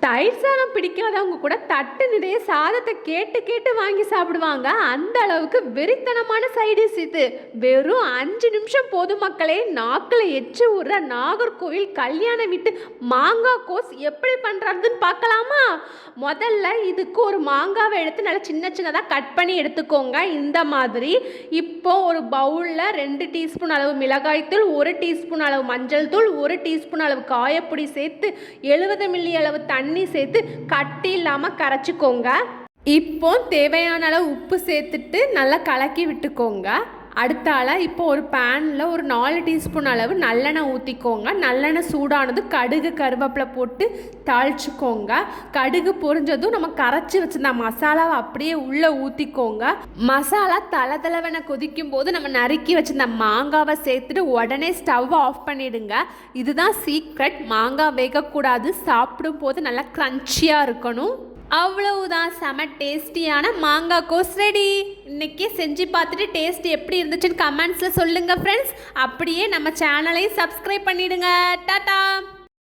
தயிர் சாதம் பிடிக்காதவங்க கூட தட்டு நிறைய சாதத்தை கேட்டு கேட்டு வாங்கி சாப்பிடுவாங்க. அந்த அளவுக்கு வெறித்தனமான சைடிஷ் இது. வெறும் 5 நிமிஷம் பொதுமக்களே, நாக்கில் எச்சு ஊற நாகர்கோவில் கல்யாண வீட்டு மாங்காய் கோஸ் எப்படி பண்ணுறதுன்னு பார்க்கலாமா? முதல்ல இதுக்கு ஒரு மாங்காவை எடுத்து நல்லா சின்ன சின்னதாக கட் பண்ணி எடுத்துக்கோங்க. இந்த மாதிரி இப்போ ஒரு பவுலில் 2 டீஸ்பூன் அளவு மிளகாய்த்தூள், 1 டீஸ்பூன் அளவு மஞ்சள் தூள், 1 டீஸ்பூன் அளவு காயப்பொடி சேர்த்து 70 மில்லி அளவு தண்ணி சேர்த்து கட்டி இல்லாமல் கரைச்சிக்கோங்க. இப்போ தேவையான அளவு உப்பு சேர்த்துட்டு நல்லா கலக்கி விட்டுக்கோங்க. அடுத்தால இப்போ ஒரு பேனில் ஒரு 4 டீஸ்பூன் அளவு நல்லெண்ணெய் ஊற்றிக்கோங்க. நல்லெண்ணெய் சூடானது கடுகு கருவேப்பிலை போட்டு தாளிச்சுக்கோங்க. கடுகு பொரிஞ்சதும் நம்ம கரைச்சி வச்சிருந்த மசாலாவை அப்படியே உள்ளே ஊற்றிக்கோங்க. மசாலா தளதளவென கொதிக்கும் போது நம்ம நறுக்கி வச்சிருந்த மாங்காவை சேர்த்துட்டு உடனே ஸ்டவ் ஆஃப் பண்ணிடுங்க. இதுதான் சீக்ரெட். மாங்காய் வேகக்கூடாது, சாப்பிடும் போது நல்லா க்ரன்ச்சியாக இருக்கணும். அவ்வளவுதான், செம டேஸ்டியான மாங்காய் கோஸ் ரெடி. இன்றைக்கி செஞ்சு பார்த்துட்டு டேஸ்ட் எப்படி இருந்துச்சுன்னு கமெண்ட்ஸில் சொல்லுங்கள் ஃப்ரெண்ட்ஸ். அப்படியே நம்ம சேனலையும் சப்ஸ்கிரைப் பண்ணிவிடுங்க. டாடா.